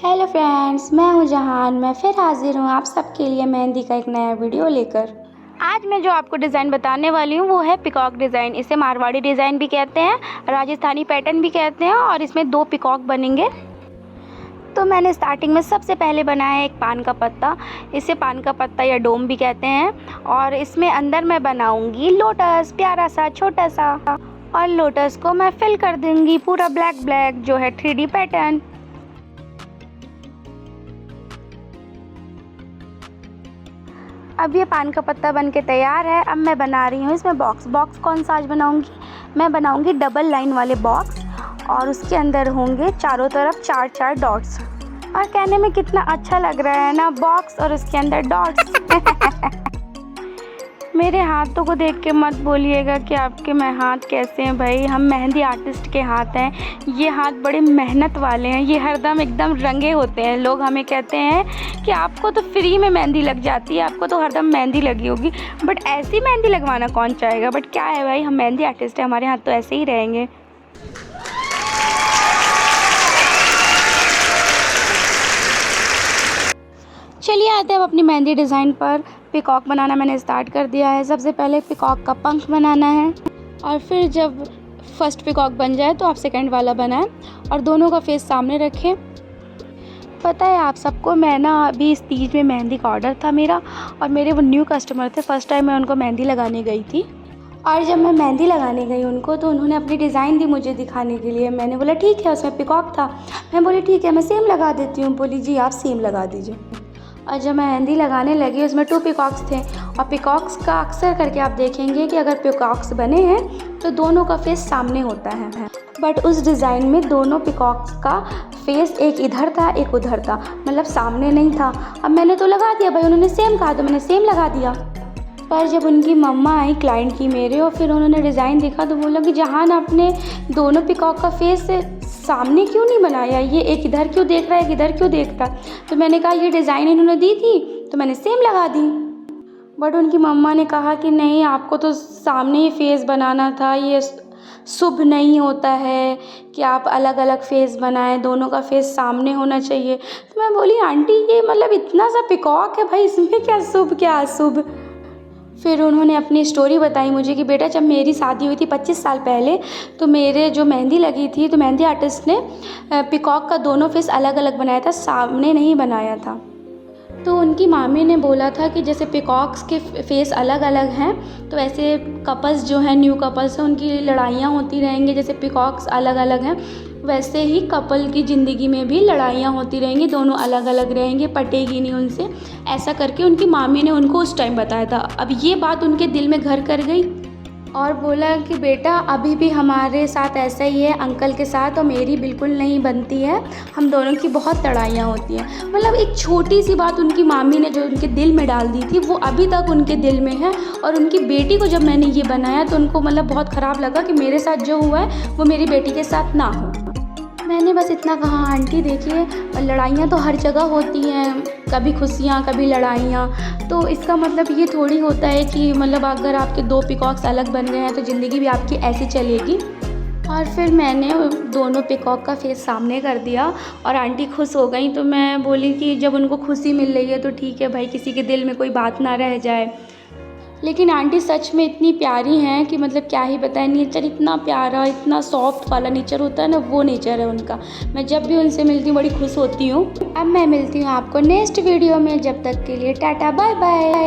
Hello friends, मैं हूं जहान। मैं फिर हाजिर हूं आप सबके लिए मेहंदी का एक नया वीडियो लेकर। आज मैं जो आपको डिज़ाइन बताने वाली हूं वो है पिकॉक डिज़ाइन। इसे मारवाड़ी डिज़ाइन भी कहते हैं, राजस्थानी पैटर्न भी कहते हैं और इसमें 2 पिकॉक बनेंगे। तो मैंने स्टार्टिंग में सबसे पहले बनाया एक पान का पत्ता। इसे पान का पत्ता या डोम भी कहते हैं। और इसमें अंदर मैं बनाऊँगी लोटस, प्यारा सा छोटा सा। और लोटस को मैं फिल कर दूँगी पूरा ब्लैक जो है 3D पैटर्न। अब ये पान का पत्ता बन के तैयार है। अब मैं बना रही हूँ इसमें बॉक्स कौन सा आज बनाऊँगी, मैं बनाऊँगी डबल लाइन वाले बॉक्स। और उसके अंदर होंगे चारों तरफ 4-4 डॉट्स। और कहने में कितना अच्छा लग रहा है ना, बॉक्स और उसके अंदर डॉट्स। मेरे हाथों को देख के मत बोलिएगा कि आपके हाथ कैसे हैं भाई, हम मेहंदी आर्टिस्ट के हाथ हैं। ये हाथ बड़े मेहनत वाले हैं, ये हरदम एकदम रंगे होते हैं। लोग हमें कहते हैं कि आपको तो फ्री में मेहंदी लग जाती है, आपको तो हरदम मेहंदी लगी होगी। बट ऐसी मेहंदी लगवाना कौन चाहेगा। बट क्या है भाई, हम मेहंदी आर्टिस्ट हैं, हमारे हाथ तो ऐसे ही रहेंगे। चलिए आते हैं अब अपनी मेहंदी डिज़ाइन पर। पिकॉक बनाना मैंने स्टार्ट कर दिया है। सबसे पहले पिकॉक का पंख बनाना है और फिर जब फर्स्ट पिकॉक बन जाए तो आप सेकंड वाला बनाएं और दोनों का फेस सामने रखें। पता है आप सबको, मैं ना अभी इस तीज में मेहंदी का ऑर्डर था मेरा और मेरे वो न्यू कस्टमर थे। फर्स्ट टाइम मैं उनको मेहंदी लगाने गई थी और जब मैं मेहंदी लगाने गई उनको तो उन्होंने अपनी डिज़ाइन दी मुझे दिखाने के लिए। मैंने बोला ठीक है, उसमें पिकॉक था। मैं बोली ठीक है, मैं सेम लगा देती हूँ। बोली जी आप सेम लगा दीजिए। और जब मैं मेहंदी लगाने लगी उसमें 2 पिकॉक्स थे। और पिकॉक्स का अक्सर करके आप देखेंगे कि अगर पिकॉक्स बने हैं तो दोनों का फेस सामने होता है। बट उस डिज़ाइन में दोनों पिकॉक्स का फेस एक इधर था एक उधर था, मतलब सामने नहीं था। अब मैंने तो लगा दिया भाई, उन्होंने सेम कहा तो मैंने सेम लगा दिया। पर जब उनकी मम्मा आई क्लाइंट की मेरे और फिर उन्होंने डिज़ाइन देखा तो बोला कि जहान आपने दोनों पिकॉक का फेस सामने क्यों नहीं बनाया, ये एक इधर क्यों देख रहा है एक इधर क्यों देख रहा। तो मैंने कहा ये डिज़ाइन इन्होंने दी थी तो मैंने सेम लगा दी। बट उनकी मम्मा ने कहा कि नहीं, आपको तो सामने ही फेस बनाना था, ये शुभ नहीं होता है कि आप अलग अलग फेस बनाएं, दोनों का फेस सामने होना चाहिए। तो मैं बोली आंटी ये मतलब इतना सा पिकॉक है भाई, इसमें क्या शुभ क्या अशुभ। फिर उन्होंने अपनी स्टोरी बताई मुझे कि बेटा जब मेरी शादी हुई थी 25 साल पहले तो मेरे जो मेहंदी लगी थी तो मेहंदी आर्टिस्ट ने पिकॉक का दोनों फेस अलग अलग बनाया था, सामने नहीं बनाया था। तो उनकी मामी ने बोला था कि जैसे पिकॉक्स के फेस अलग अलग हैं तो ऐसे कपल्स जो हैं, न्यू कपल्स हैं, उनकी लड़ाइयाँ होती रहेंगी। जैसे पिकॉक्स अलग अलग हैं वैसे ही कपल की ज़िंदगी में भी लड़ाइयाँ होती रहेंगी, दोनों अलग अलग रहेंगे, पटेगी नहीं उनसे। ऐसा करके उनकी मामी ने उनको उस टाइम बताया था। अब ये बात उनके दिल में घर कर गई और बोला कि बेटा अभी भी हमारे साथ ऐसा ही है, अंकल के साथ और मेरी बिल्कुल नहीं बनती है, हम दोनों की बहुत लड़ाइयाँ होती हैं। मतलब एक छोटी सी बात उनकी मामी ने जो उनके दिल में डाल दी थी वो अभी तक उनके दिल में है। और उनकी बेटी को जब मैंने ये बनाया तो उनको मतलब बहुत ख़राब लगा कि मेरे साथ जो हुआ है वो मेरी बेटी के साथ ना हो। मैंने बस इतना कहा आंटी देखिए लड़ाइयाँ तो हर जगह होती हैं, कभी खुशियाँ कभी लड़ाइयाँ। तो इसका मतलब ये थोड़ी होता है कि मतलब अगर आपके 2 पिकॉक्स अलग बन गए हैं तो ज़िंदगी भी आपकी ऐसी चलेगी। और फिर मैंने दोनों पिकॉक का फेस सामने कर दिया और आंटी खुश हो गई। तो मैं बोली कि जब उनको खुशी मिल रही है तो ठीक है भाई, किसी के दिल में कोई बात ना रह जाए। लेकिन आंटी सच में इतनी प्यारी हैं कि मतलब क्या ही बताएं, नेचर इतना प्यारा, इतना सॉफ्ट वाला नेचर होता है ना, वो नेचर है उनका। मैं जब भी उनसे मिलती हूँ बड़ी खुश होती हूँ। अब मैं मिलती हूँ आपको नेक्स्ट वीडियो में, जब तक के लिए टाटा बाय बाय।